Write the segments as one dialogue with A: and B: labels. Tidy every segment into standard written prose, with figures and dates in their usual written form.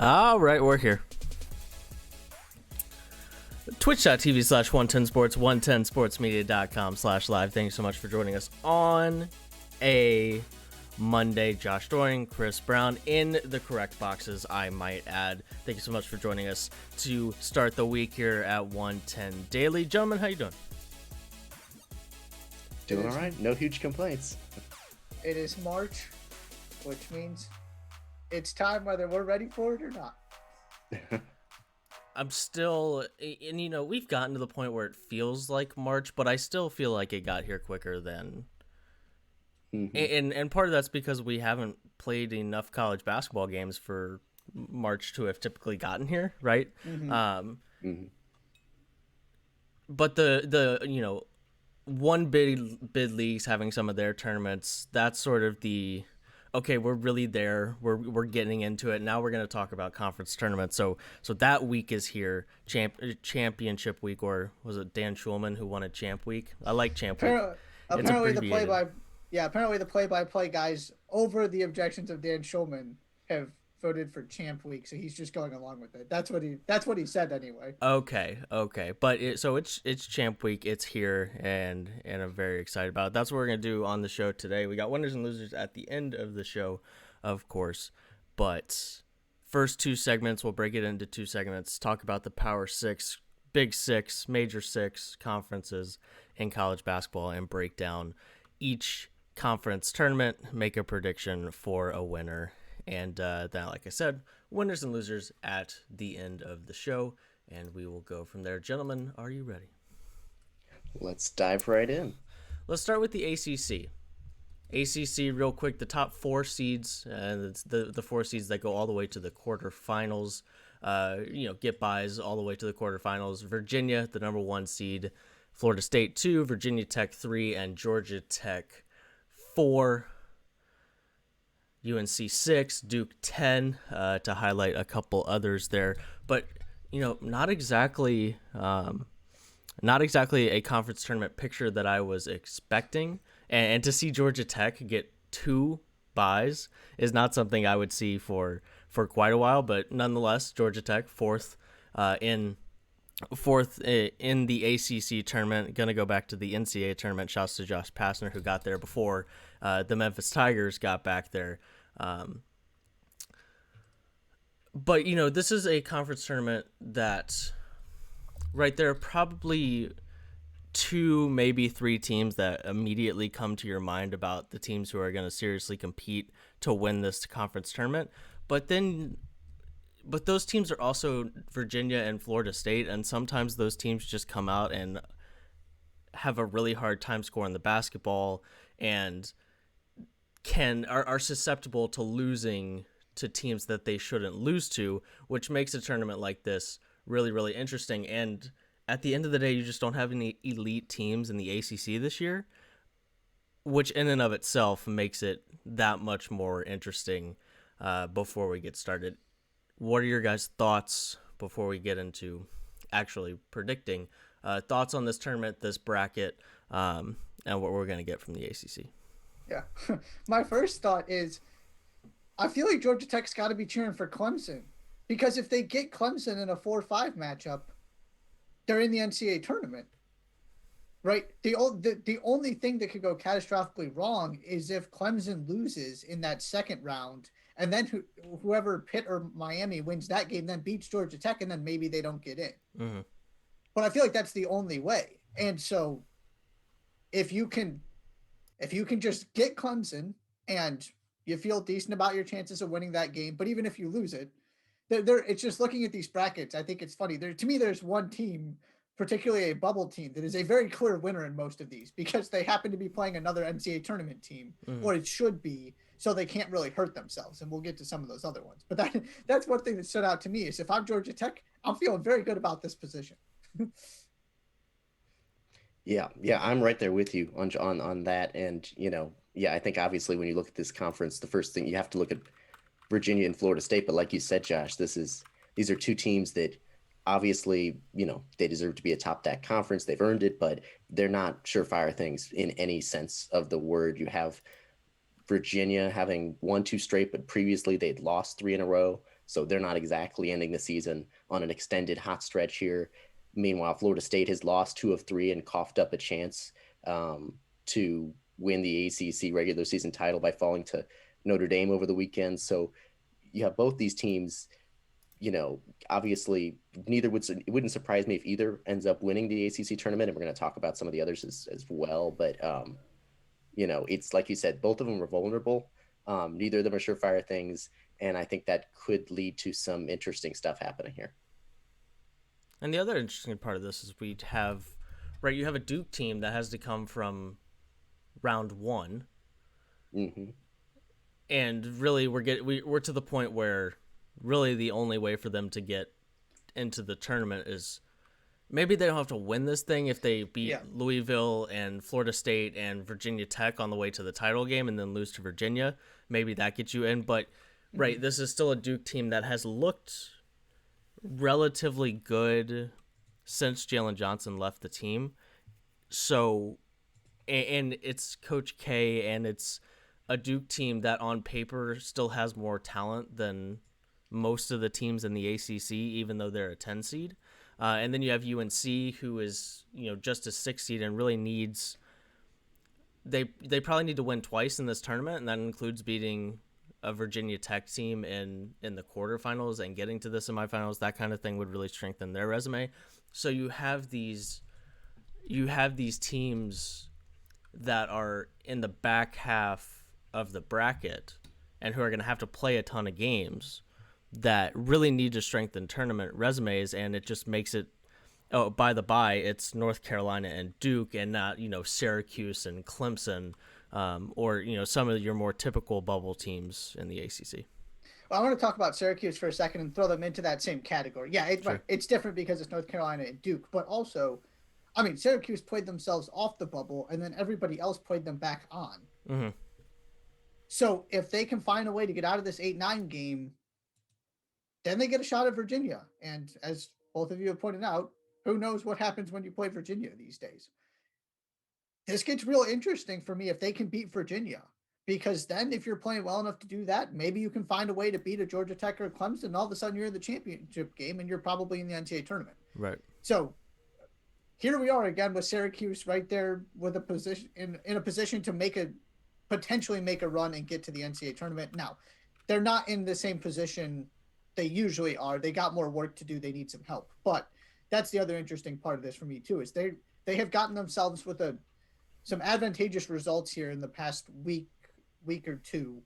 A: All right, we're here. Twitch.tv/110sports, 110sportsmedia.com/live. Thank you so much for joining us on a Monday. Josh Doring, Chris Brown in the correct boxes, I might add. Thank you so much for joining us to start the week here at 110 Daily. Gentlemen, how you doing?
B: Doing all right. No huge complaints.
C: It is March, which means it's time whether we're ready for it or not.
A: I'm still, and we've gotten to the point where it feels like March, but I still feel like it got here quicker than. And part of that's because we haven't played enough college basketball games for March to have typically gotten here, right? But the one bid leagues having some of their tournaments, that's sort of the okay, we're really there. We're getting into it. Now we're going to talk about conference tournaments. So that week is here, championship week, or was it Dan Schulman who won a champ week? I like champ week.
C: Apparently the play-by-play guys over the objections of Dan Schulman have voted for champ week, so he's just going along with it. That's what he said anyway.
A: Okay. But it's champ week. It's here, and I'm very excited about it. That's what we're going to do on the show today. We got winners and losers at the end of the show, of course. But first two segments, we'll break it into two segments. Talk about the Power Six, Big Six, Major Six conferences in college basketball, and break down each conference tournament, make a prediction for a winner. And then, like I said, winners and losers at the end of the show, and we will go from there. Gentlemen, are you ready?
B: Let's dive right in.
A: Let's start with the ACC. ACC, real quick, the top four seeds, and it's the four seeds that go all the way to the quarterfinals. Get buys all the way to the quarterfinals. Virginia, the number one seed. Florida State 2, Virginia Tech 3, and Georgia Tech 4. UNC 6, Duke 10, to highlight a couple others there, but not exactly a conference tournament picture that I was expecting, and to see Georgia Tech get 2 buys is not something I would see for quite a while. But nonetheless, Georgia Tech fourth in the ACC tournament. Gonna go back to the NCAA tournament. Shouts to Josh Pastner, who got there before the Memphis Tigers got back there. But this is a conference tournament that right there are probably 2, maybe 3 teams that immediately come to your mind about the teams who are going to seriously compete to win this conference tournament. But those teams are also Virginia and Florida State, and sometimes those teams just come out and have a really hard time scoring the basketball and are susceptible to losing to teams that they shouldn't lose to, which makes a tournament like this really, really interesting. And at the end of the day, you just don't have any elite teams in the ACC this year, which in and of itself makes it that much more interesting. Before we get started, what are your guys' thoughts before we get into actually predicting? Thoughts on this tournament, this bracket, and what we're going to get from the ACC?
C: Yeah. My first thought is I feel like Georgia Tech's got to be cheering for Clemson, because if they get Clemson in a 4-5 matchup, they're in the NCAA tournament, right? The only thing that could go catastrophically wrong is if Clemson loses in that second round, and then whoever Pitt or Miami wins that game then beats Georgia Tech, and then maybe they don't get in. Mm-hmm. But I feel like that's the only way. And so if you can just get Clemson and you feel decent about your chances of winning that game, but even if you lose it, it's just looking at these brackets. I think it's funny. To me, there's one team, particularly a bubble team, that is a very clear winner in most of these because they happen to be playing another NCAA tournament team, or it should be, so they can't really hurt themselves. And we'll get to some of those other ones. But that's one thing that stood out to me is if I'm Georgia Tech, I'm feeling very good about this position.
B: Yeah, I'm right there with you on that. And, I think obviously when you look at this conference, the first thing you have to look at Virginia and Florida State. But like you said, Josh, these are 2 teams that obviously, they deserve to be a top deck conference. They've earned it, but they're not surefire things in any sense of the word. You have Virginia having won 2 straight, but previously they'd lost 3 in a row. So they're not exactly ending the season on an extended hot stretch here. Meanwhile, Florida State has lost 2 of 3 and coughed up a chance to win the ACC regular season title by falling to Notre Dame over the weekend. So you have both these teams, obviously it wouldn't surprise me if either ends up winning the ACC tournament. And we're going to talk about some of the others as well. But, it's like you said, both of them are vulnerable. Neither of them are surefire things. And I think that could lead to some interesting stuff happening here.
A: And the other interesting part of this is you have a Duke team that has to come from round 1.
B: Mm-hmm.
A: And really we're to the point where really the only way for them to get into the tournament is maybe they don't have to win this thing if they beat Louisville and Florida State and Virginia Tech on the way to the title game and then lose to Virginia. Maybe that gets you in. But, this is still a Duke team that has looked relatively good since Jalen Johnson left the team. So, and it's Coach K, and it's a Duke team that on paper still has more talent than most of the teams in the ACC, even though they're a 10 seed. And then you have UNC, who is, just a 6 seed and really needs. They probably need to win twice in this tournament, and that includes beating a Virginia Tech team in the quarterfinals and getting to the semifinals. That kind of thing would really strengthen their resume. So you have these teams that are in the back half of the bracket and who are going to have to play a ton of games that really need to strengthen tournament resumes, and it just makes it, by the by, it's North Carolina and Duke and not, Syracuse and Clemson, or, some of your more typical bubble teams in the ACC.
C: Well, I want to talk about Syracuse for a second and throw them into that same category. Yeah,
A: Sure.
C: It's different because it's North Carolina and Duke, but also, Syracuse played themselves off the bubble, and then everybody else played them back on.
A: Mm-hmm.
C: So if they can find a way to get out of this 8-9 game, then they get a shot at Virginia. And as both of you have pointed out, who knows what happens when you play Virginia these days. This gets real interesting for me if they can beat Virginia, because then if you're playing well enough to do that, maybe you can find a way to beat a Georgia Tech or Clemson, and all of a sudden you're in the championship game and you're probably in the NCAA tournament.
A: Right.
C: So here we are again with Syracuse right there with a position in a position to potentially make a run and get to the NCAA tournament. Now, they're not in the same position they usually are. They got more work to do. They need some help. But that's the other interesting part of this for me too, is they have gotten themselves with some advantageous results here in the past week or two,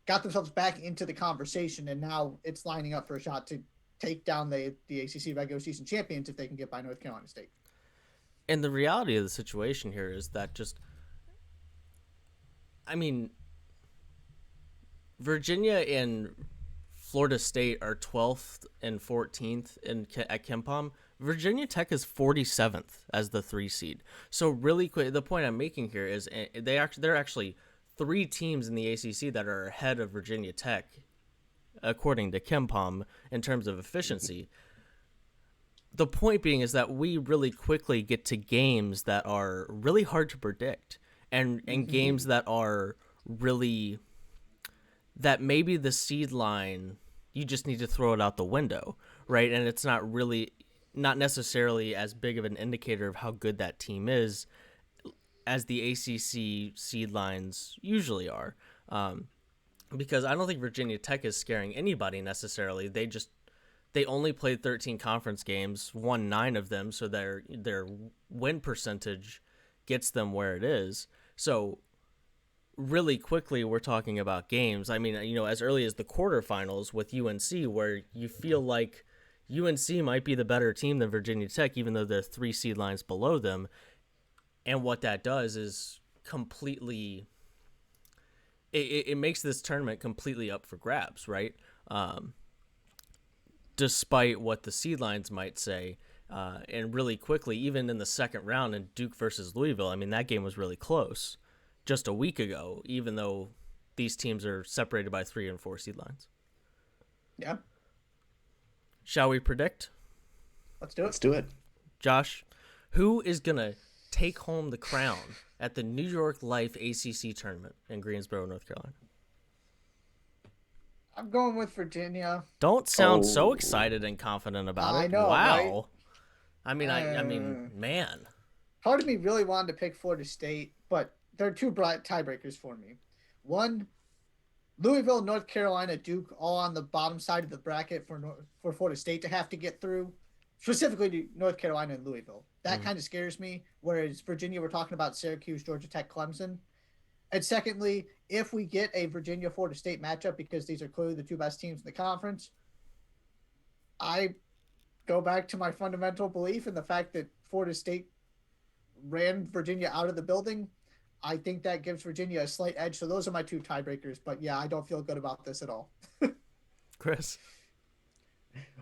C: got themselves back into the conversation, and now it's lining up for a shot to take down the ACC regular season champions if they can get by North Carolina State.
A: And the reality of the situation here is that Virginia and Florida State are 12th and 14th at KenPom. Virginia Tech is 47th as the 3 seed. So really quick, the point I'm making here is there are actually 3 teams in the ACC that are ahead of Virginia Tech, according to KenPom, in terms of efficiency. The point being is that we really quickly get to games that are really hard to predict, and games that are really, that maybe the seed line, you just need to throw it out the window, right? And it's not necessarily as big of an indicator of how good that team is as the ACC seed lines usually are. Because I don't think Virginia Tech is scaring anybody necessarily. They only played 13 conference games, won 9 of them, so their win percentage gets them where it is. So really quickly, we're talking about games. As early as the quarterfinals with UNC, where you feel like UNC might be the better team than Virginia Tech, even though they're 3 seed lines below them. And what that does is completely, it makes this tournament completely up for grabs, right? Despite what the seed lines might say. And really quickly, even in the second round in Duke versus Louisville, that game was really close just a week ago, even though these teams are separated by 3 and 4 seed lines.
C: Yeah.
A: Shall we predict?
C: Let's do it.
B: Let's do it.
A: Josh, who is going to take home the crown at the New York Life ACC tournament in Greensboro, North Carolina?
C: I'm going with Virginia.
A: Don't sound so
B: Oh,
A: excited and confident about
C: I
A: it.
C: know, right?
A: Wow. I mean, man.
C: Part of me really wanted to pick Florida State, but there are two bright tiebreakers for me. One, Louisville, North Carolina, Duke, all on the bottom side of the bracket for Florida State to have to get through, specifically to North Carolina and Louisville. That kind of scares me. Whereas Virginia, we're talking about Syracuse, Georgia Tech, Clemson. And secondly, if we get a Virginia Florida State matchup, because these are clearly the two best teams in the conference, I go back to my fundamental belief in the fact that Florida State ran Virginia out of the building. I think that gives Virginia a slight edge. So those are my two tiebreakers. But yeah, I don't feel good about this at all.
A: Chris.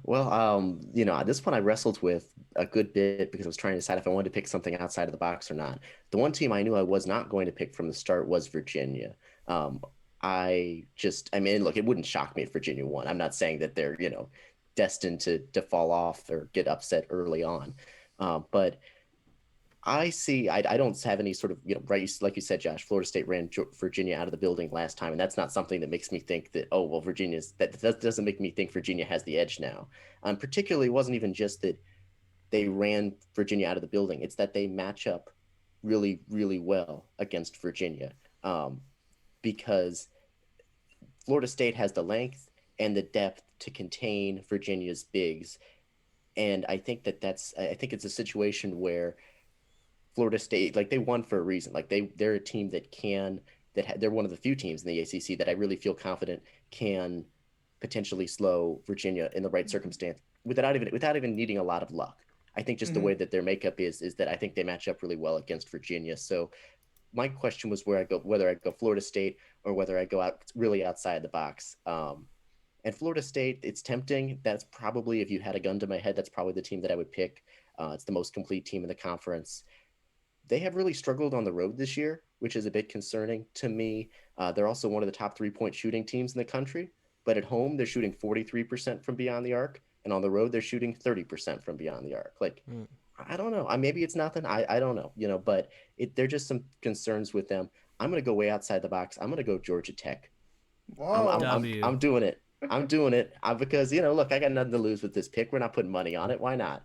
B: well, this one I wrestled with a good bit because I was trying to decide if I wanted to pick something outside of the box or not. The one team I knew I was not going to pick from the start was Virginia. I mean, look, it wouldn't shock me if Virginia won. I'm not saying that they're, destined to fall off or get upset early on. But I don't have any sort of, right, like you said, Josh, Florida State ran Virginia out of the building last time, and that's not something that makes me think that, oh, well, that doesn't make me think Virginia has the edge now. Particularly, it wasn't even just that they ran Virginia out of the building, it's that they match up really, really well against Virginia, because Florida State has the length and the depth to contain Virginia's bigs. And I think I think it's a situation where Florida State, like, they won for a reason. Like, they're a team they're one of the few teams in the ACC that I really feel confident can potentially slow Virginia in the right circumstance without even needing a lot of luck. I think just the way that their makeup is that I think they match up really well against Virginia. So my question was whether I go Florida State or whether I go out really outside the box. And Florida State, it's tempting. That's probably, if you had a gun to my head, that's probably the team that I would pick. It's the most complete team in the conference. They have really struggled on the road this year, which is a bit concerning to me. They're also one of the top 3-point shooting teams in the country, but at home they're shooting 43% from beyond the arc, and on the road they're shooting 30% from beyond the arc. Like, I don't know. Maybe it's nothing. I don't know. But they're just some concerns with them. I'm gonna go way outside the box. I'm gonna go Georgia Tech.
C: Whoa.
B: I'm doing it. I'm doing it because look, I got nothing to lose with this pick. We're not putting money on it. Why not?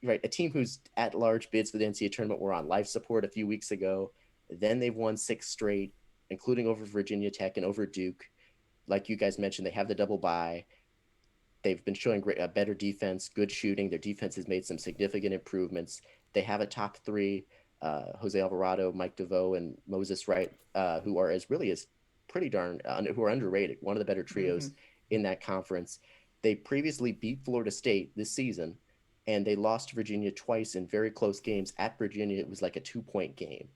B: Right, a team whose at-large bids for the NCAA tournament were on life support a few weeks ago. Then they've won 6 straight, including over Virginia Tech and over Duke. Like you guys mentioned, they have the double bye. They've been showing better defense, good shooting. Their defense has made some significant improvements. They have a top 3, Jose Alvarado, Mike DeVoe, and Moses Wright, who are who are underrated, one of the better trios in that conference. They previously beat Florida State this season, and they lost to Virginia twice in very close games. At Virginia, it was like a 2-point game.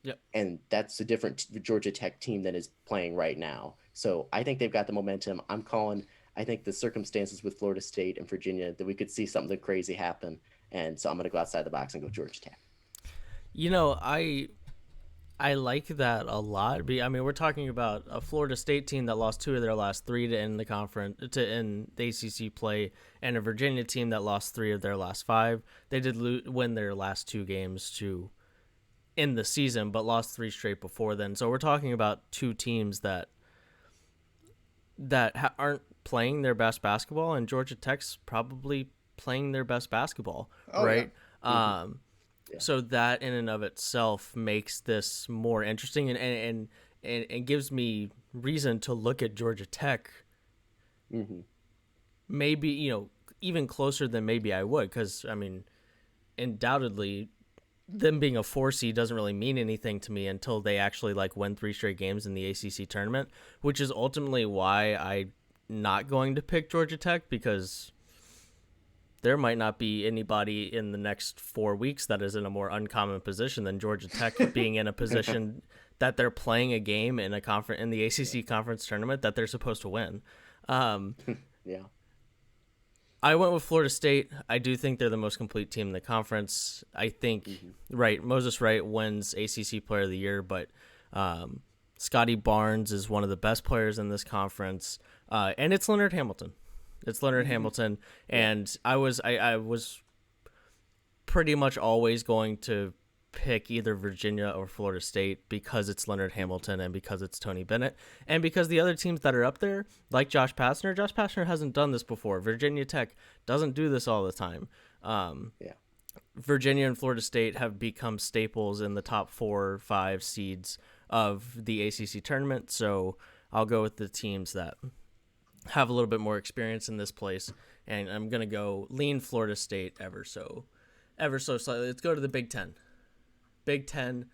A: Yep.
B: And that's a different Georgia Tech team that is playing right now. So I think they've got the momentum. I think the circumstances with Florida State and Virginia, that we could see something crazy happen. And so I'm going to go outside the box and go Georgia Tech.
A: I like that a lot. I mean, we're talking about a Florida State team that lost 2 of their last 3 to end the ACC play, and a Virginia team that lost 3 of their last 5. They did win their last 2 games to end the season, but lost 3 straight before then. So we're talking about 2 teams that aren't playing their best basketball, and Georgia Tech's probably playing their best basketball, right? Yeah. Yeah. So that in and of itself makes this more interesting and gives me reason to look at Georgia Tech maybe, even closer than maybe I would, because, I mean, undoubtedly them being a 4 seed doesn't really mean anything to me until they actually win 3 straight games in the ACC tournament, which is ultimately why I'm not going to pick Georgia Tech, because there might not be anybody in the next 4 weeks that is in a more uncommon position than Georgia Tech being in a position that they're playing a game in in the ACC conference tournament that they're supposed to win.
B: Yeah.
A: I went with Florida State. I do think they're the most complete team in the conference. I think, Moses Wright wins ACC Player of the Year, but Scotty Barnes is one of the best players in this conference, and it's Leonard Hamilton. It's Leonard Hamilton, and I was pretty much always going to pick either Virginia or Florida State because it's Leonard Hamilton and because it's Tony Bennett and because the other teams that are up there, like Josh Pastner hasn't done this before. Virginia Tech doesn't do this all the time.
B: Yeah.
A: Virginia and Florida State have become staples in the top 4 or 5 seeds of the ACC tournament, so I'll go with the teams that have a little bit more experience in this place, and I'm going to go lean Florida State ever so slightly. Let's go to the Big Ten. Big Ten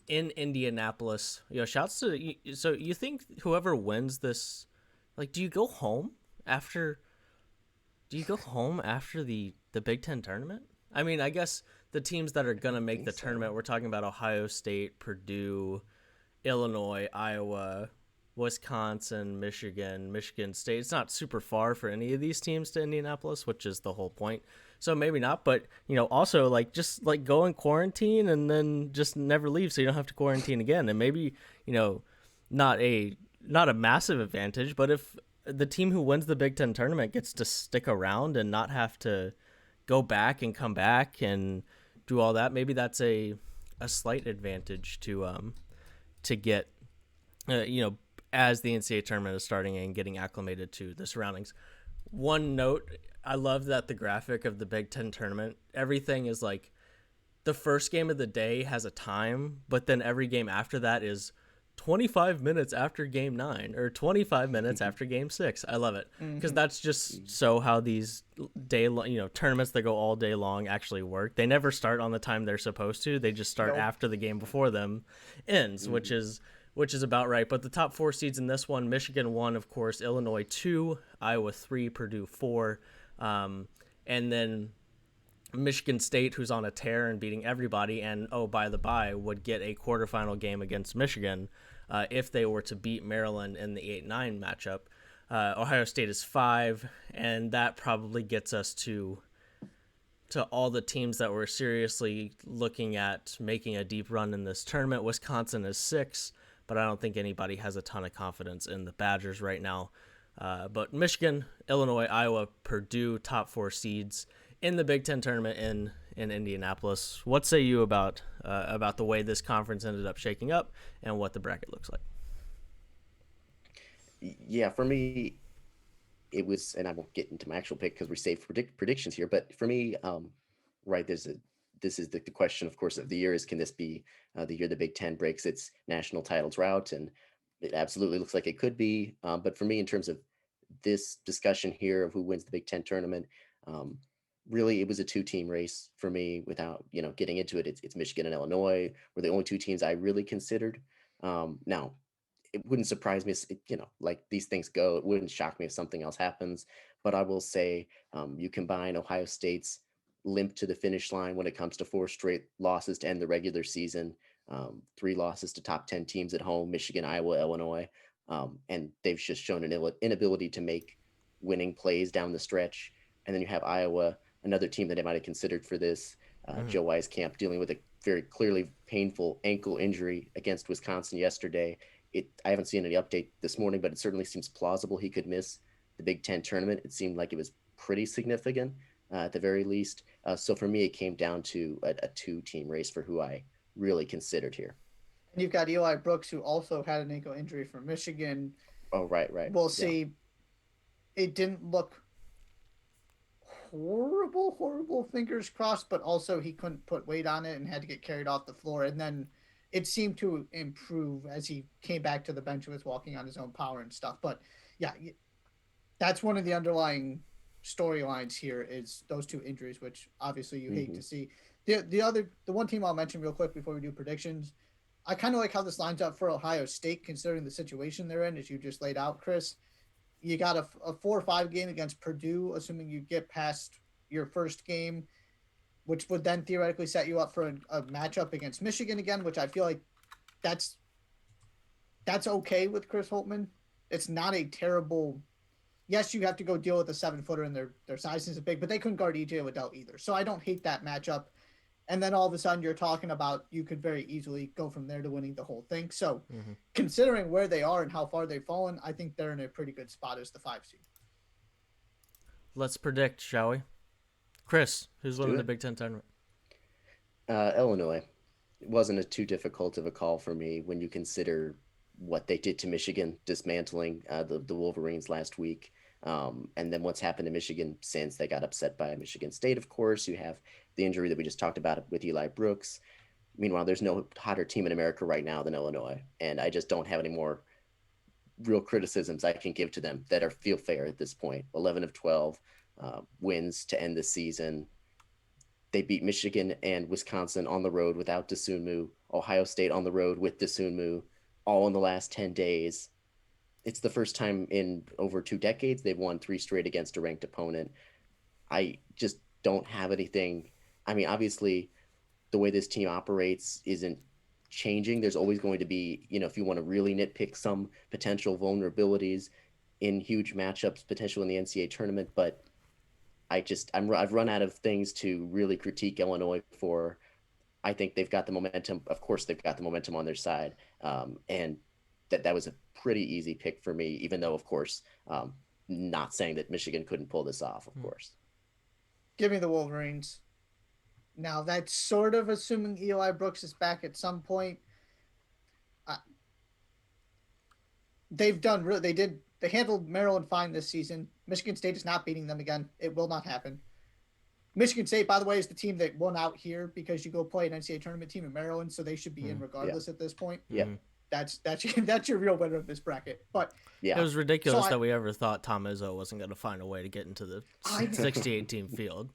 A: in Indianapolis. Shouts to so you think whoever wins this, like, do you go home after the Big Ten tournament? I mean, I guess the teams that are going to make the tournament, we're talking about Ohio State, Purdue, Illinois, Iowa, Wisconsin, Michigan State. It's not super far for any of these teams to Indianapolis, which is the whole point. So maybe not, but also just go in quarantine and then just never leave, so you don't have to quarantine again. And maybe not a massive advantage, but if the team who wins the Big Ten tournament gets to stick around and not have to go back and come back and do all that, maybe that's a slight advantage to get as the NCAA tournament is starting and getting acclimated to the surroundings. One note, I love that the graphic of the Big Ten tournament, everything is like the first game of the day has a time, but then every game after that is 25 minutes after game 9 or 25 minutes after game 6. I love it because that's just so how these tournaments that go all day long actually work. They never start on the time they're supposed to. They just start after the game before them ends, which is about right. But the top 4 seeds in this one, Michigan 1, of course, Illinois 2, Iowa 3, Purdue 4, and then Michigan State, who's on a tear and beating everybody, and by the by, would get a quarterfinal game against Michigan if they were to beat Maryland in the 8-9 matchup. Ohio State is 5, and that probably gets us to all the teams that were seriously looking at making a deep run in this tournament. Wisconsin is 6, but I don't think anybody has a ton of confidence in the Badgers right now. But Michigan, Illinois, Iowa, Purdue, top 4 seeds in the Big Ten tournament in Indianapolis. What say you about the way this conference ended up shaking up and what the bracket looks like?
B: Yeah, for me, it was, and I won't get into my actual pick because we saved predictions here, but for me, right, this is the question, of course, of the year is, can this be the year the Big Ten breaks its national title drought? And it absolutely looks like it could be. But for me, in terms of this discussion here of who wins the Big Ten tournament, really, it was a 2-team race for me without, getting into it. It's Michigan and Illinois were the only 2 teams I really considered. Now, it wouldn't surprise me, like these things go, it wouldn't shock me if something else happens. But I will say you combine Ohio State's limp to the finish line when it comes to 4 straight losses to end the regular season, 3 losses to top 10 teams at home, Michigan, Iowa, Illinois, and they've just shown an inability to make winning plays down the stretch. And then you have Iowa, another team that I might have considered for this, Joe Wieskamp dealing with a very clearly painful ankle injury against Wisconsin yesterday. I haven't seen any update this morning, but it certainly seems plausible he could miss the Big Ten tournament. It seemed like it was pretty significant at the very least. So for me, it came down to a 2-team race for who I really considered here.
C: And you've got Eli Brooks, who also had an ankle injury from Michigan.
B: Oh, right.
C: We'll see. Yeah. It didn't look horrible, fingers crossed, but also he couldn't put weight on it and had to get carried off the floor. And then it seemed to improve as he came back to the bench and was walking on his own power and stuff. But yeah, that's one of the underlying storylines here is those 2 injuries, which obviously you hate to see. The one team I'll mention real quick before we do predictions, I kind of like how this lines up for Ohio State, considering the situation they're in, as you just laid out, Chris. You got a 4-5 game against Purdue, assuming you get past your first game, which would then theoretically set you up for a matchup against Michigan again, which I feel like that's okay with Chris Holtmann. It's not a terrible. Yes, you have to go deal with a 7-footer and their size isn't big, but they couldn't guard EJ Liddell either. So I don't hate that matchup. And then all of a sudden you're talking about you could very easily go from there to winning the whole thing. So considering where they are and how far they've fallen, I think they're in a pretty good spot as the 5 seed.
A: Let's predict, shall we? Chris, who's winning the Big Ten tournament?
B: Illinois. It wasn't too difficult of a call for me when you consider what they did to Michigan, dismantling the Wolverines last week. And then what's happened to Michigan since they got upset by Michigan State, of course. You have the injury that we just talked about with Eli Brooks. Meanwhile, there's no hotter team in America right now than Illinois. And I just don't have any more real criticisms I can give to them that are feel fair at this point. 11 of 12 wins to end the season. They beat Michigan and Wisconsin on the road without Dosunmu, Ohio State on the road with Dosunmu, all in the last 10 days. It's the first time in over 2 decades they've won 3 straight against a ranked opponent. I just don't have anything. I mean, obviously, the way this team operates isn't changing. There's always going to be, if you want to really nitpick some potential vulnerabilities in huge matchups, potential in the NCAA tournament, but I've run out of things to really critique Illinois for. I think they've got the momentum. Of course, they've got the momentum on their side, and that was a pretty easy pick for me. Even though, of course, not saying that Michigan couldn't pull this off. Of course,
C: Give me the Wolverines. Now that's sort of assuming Eli Brooks is back at some point. They handled Maryland fine this season. Michigan State is not beating them again. It will not happen. Michigan State, by the way, is the team that won out here because you go play an NCAA tournament team in Maryland, so they should be in regardless at this point.
B: Yeah.
C: That's your real winner of this bracket. But
A: it was ridiculous that we ever thought Tom Izzo wasn't going to find a way to get into the 68 team field.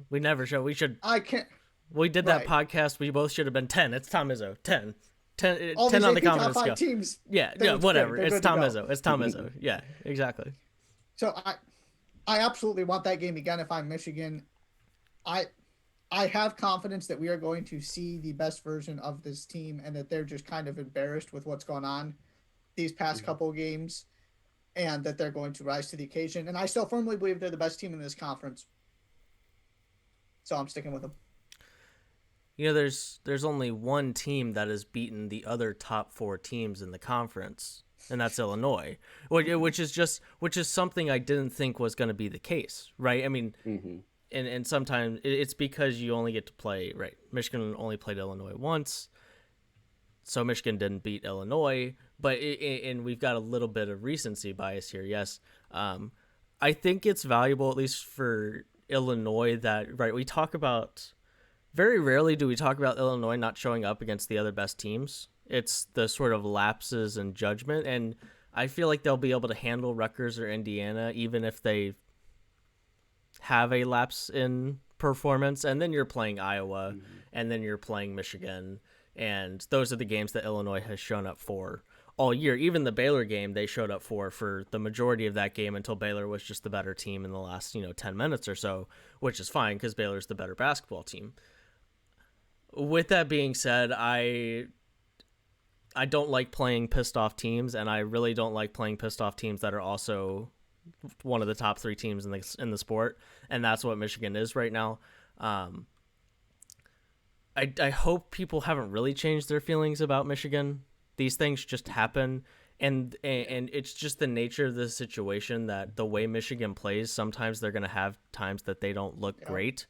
A: We never show. We should.
C: I can't.
A: We did that podcast. We both should have been 10. It's Tom Izzo. 10. 10
C: All
A: 10
C: these
A: on the
C: AP top
A: confidence
C: five
A: scale.
C: teams.
A: Yeah, whatever. It's Tom Izzo. It's Tom Izzo. Yeah, exactly.
C: So I absolutely want that game again if I'm Michigan. I have confidence that we are going to see the best version of this team and that they're just kind of embarrassed with what's gone on these past couple of games and that they're going to rise to the occasion. And I still firmly believe they're the best team in this conference. So I'm sticking with them.
A: There's only one team that has beaten the other top 4 teams in the conference, and that's Illinois, which is something I didn't think was going to be the case, right? I mean, and sometimes it's because you only get to play, right? Michigan only played Illinois once, so Michigan didn't beat Illinois, and we've got a little bit of recency bias here, yes. I think it's valuable, at least for Illinois, that, right, we talk about... Very rarely do we talk about Illinois not showing up against the other best teams. It's the sort of lapses in judgment, and I feel like they'll be able to handle Rutgers or Indiana even if they have a lapse in performance. And then you're playing Iowa, and then you're playing Michigan, and those are the games that Illinois has shown up for all year. Even the Baylor game they showed up for the majority of that game until Baylor was just the better team in the last 10 minutes or so, which is fine because Baylor's the better basketball team. With that being said, I don't like playing pissed off teams, and I really don't like playing pissed off teams that are also one of the top 3 teams in the sport, and that's what Michigan is right now. I hope people haven't really changed their feelings about Michigan. These things just happen, and it's just the nature of the situation that the way Michigan plays, sometimes they're going to have times that they don't look great.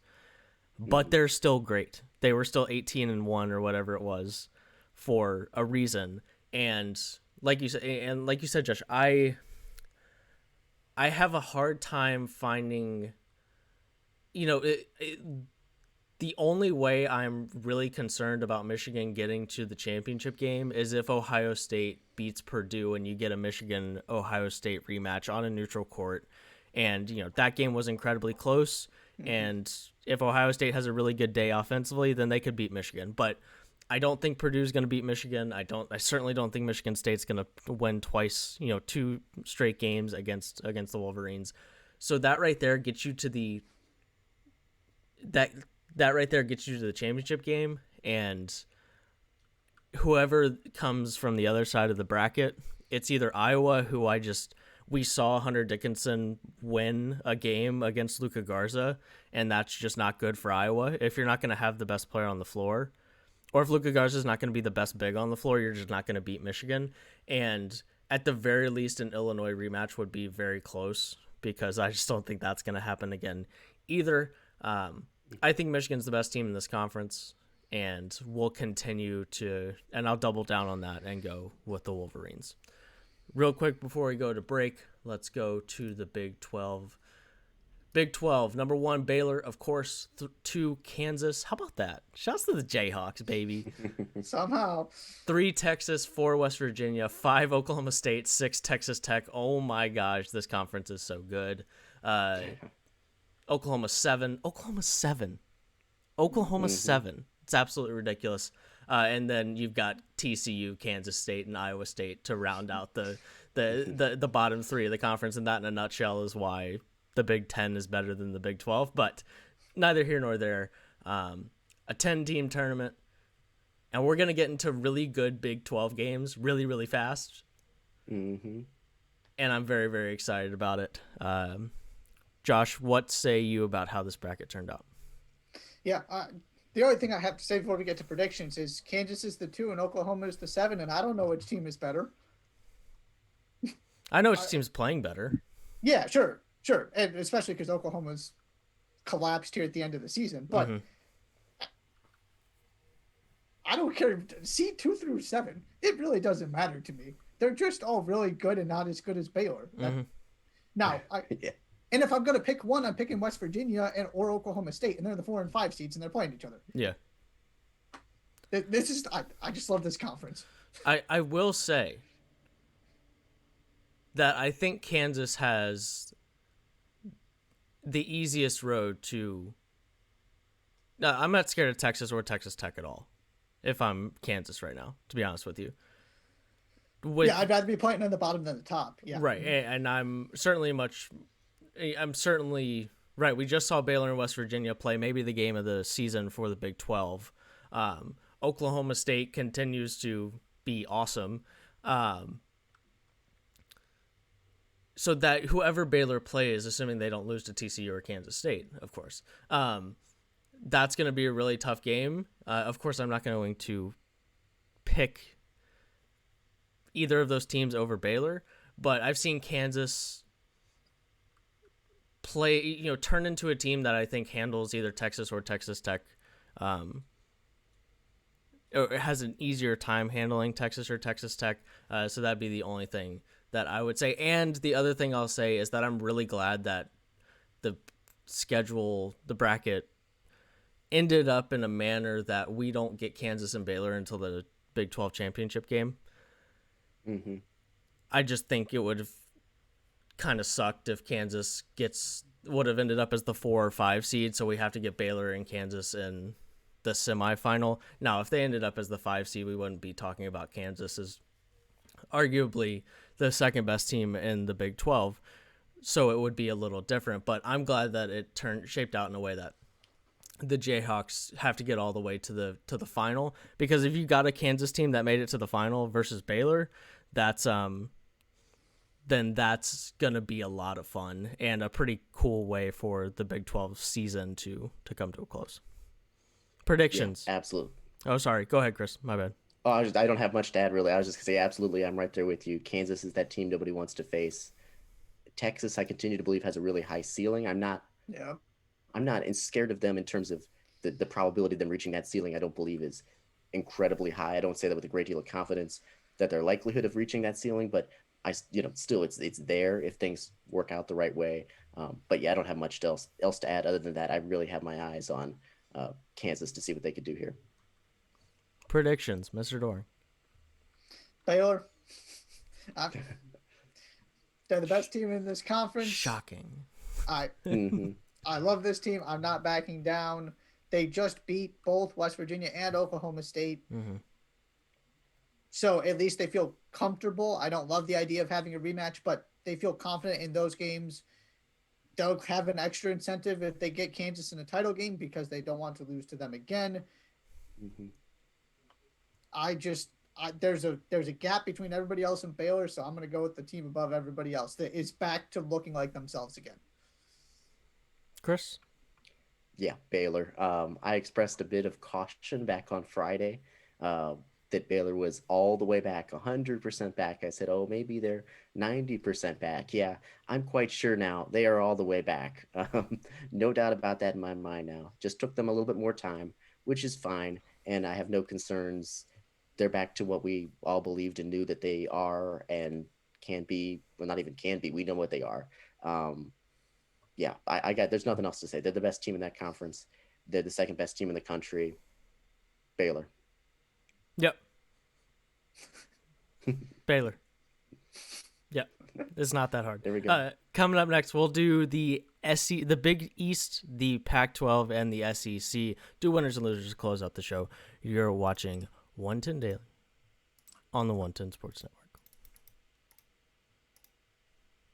A: But they're still great. They were still 18-1 or whatever it was for a reason. And like you said, Josh, I have a hard time finding, the only way I'm really concerned about Michigan getting to the championship game is if Ohio State beats Purdue and you get a Michigan-Ohio State rematch on a neutral court. And, that game was incredibly close. And if Ohio State has a really good day offensively, then they could beat Michigan. But I don't think Purdue's going to beat Michigan. I certainly don't think Michigan State's going to win twice, 2 straight games against the Wolverines. So that right there gets you to the championship game, and whoever comes from the other side of the bracket, it's either Iowa, who we saw Hunter Dickinson win a game against Luka Garza, and that's just not good for Iowa. If you're not going to have the best player on the floor, or if Luka Garza is not going to be the best big on the floor, you're just not going to beat Michigan. And at the very least, an Illinois rematch would be very close, because I just don't think that's going to happen again either. I think Michigan's the best team in this conference, and we'll continue to, and I'll double down on that and go with the Wolverines. Real quick before we go to break, let's go to the Big 12. Big 12, number 1, Baylor, of course, 2, Kansas. How about that? Shouts to the Jayhawks, baby.
C: Somehow.
A: 3, Texas, 4, West Virginia, 5, Oklahoma State, 6, Texas Tech. Oh my gosh, this conference is so good. Oklahoma 7. It's absolutely ridiculous. And then you've got TCU, Kansas State, and Iowa State to round out the bottom 3 of the conference. And that, in a nutshell, is why the Big 10 is better than the Big 12. But neither here nor there. A 10-team tournament, and we're gonna get into really good Big 12 games really, really fast.
B: Mm-hmm.
A: And I'm very, very excited about it. Josh, what say you about how this bracket turned out?
C: Yeah, the only thing I have to say before we get to predictions is Kansas is the 2 and Oklahoma is the 7, and I don't know which team is better.
A: I know which team's playing better.
C: Yeah, sure, and especially because Oklahoma's collapsed here at the end of the season. But I don't care. Seed 2 through 7, it really doesn't matter to me. They're just all really good and not as good as Baylor. Now, and if I'm going to pick one, I'm picking West Virginia or Oklahoma State, and they're the 4 and 5 seeds, and they're playing each other.
A: Yeah.
C: This is I just love this conference.
A: I will say that I think Kansas has the easiest road to. I'm not scared of Texas or Texas Tech at all. If I'm Kansas right now, to be honest with you.
C: I'd rather be playing on the bottom than the top. Yeah.
A: Right, and I'm certainly right. We just saw Baylor and West Virginia play maybe the game of the season for the Big 12. Oklahoma State continues to be awesome. So that whoever Baylor plays, assuming they don't lose to TCU or Kansas State, of course, that's going to be a really tough game. Of course, I'm not going to pick either of those teams over Baylor, but I've seen Kansas play, turn into a team that I think handles either Texas or Texas Tech, or has an easier time handling Texas or Texas Tech. So that'd be the only thing that I would say. And the other thing I'll say is that I'm really glad that the bracket ended up in a manner that we don't get Kansas and Baylor until the Big 12 championship game.
B: Mm-hmm.
A: I just think it would have kind of sucked if Kansas would have ended up as the 4 or 5 seed, so we have to get Baylor and Kansas in the semifinal. Now, if they ended up as the 5 seed, we wouldn't be talking about Kansas as arguably the second best team in the Big 12, so it would be a little different. But I'm glad that it shaped out in a way that the Jayhawks have to get all the way to the final, because if you got a Kansas team that made it to the final versus Baylor, then that's going to be a lot of fun and a pretty cool way for the Big 12 season to come to a close. Predictions.
B: Yeah, absolutely.
A: Oh, sorry. Go ahead, Chris. My bad.
B: Oh, I don't have much to add, really. I was just going to say, absolutely, I'm right there with you. Kansas is that team nobody wants to face. Texas, I continue to believe, has a really high ceiling. I'm not scared of them in terms of the probability of them reaching that ceiling. I don't believe is incredibly high. I don't say that with a great deal of confidence that their likelihood of reaching that ceiling, but still it's there if things work out the right way. But yeah, I don't have much else to add other than that. I really have my eyes on Kansas to see what they could do here.
A: Predictions, Mr. Doring.
C: Baylor. They're the best team in this conference.
A: Shocking.
C: I love this team. I'm not backing down. They just beat both West Virginia and Oklahoma State.
A: Mm-hmm.
C: So at least they feel comfortable. I don't love the idea of having a rematch, but they feel confident in those games. They'll have an extra incentive if they get Kansas in a title game because they don't want to lose to them again.
B: Mm-hmm.
C: There's a gap between everybody else and Baylor, so I'm going to go with the team above everybody else that is back to looking like themselves again.
A: Chris?
B: Yeah, Baylor. I expressed a bit of caution back on Friday that Baylor was all the way back, 100% back. I said, oh, maybe they're 90% back. Yeah, I'm quite sure now they are all the way back. No doubt about that in my mind now. Just took them a little bit more time, which is fine. and I have no concerns. They're back to what we all believed and knew that they are and can be. Well, not even can be. We know what they are. Yeah, I got. There's nothing else to say. They're the best team in that conference. They're the second best team in the country. Baylor.
A: Yep. Baylor. Yep. It's not that hard.
B: There we go.
A: Coming up next, we'll do the the Big East, the Pac-12, and the SEC. Do winners and losers to close out the show. You're watching 110 Daily on the 110 Sports Network.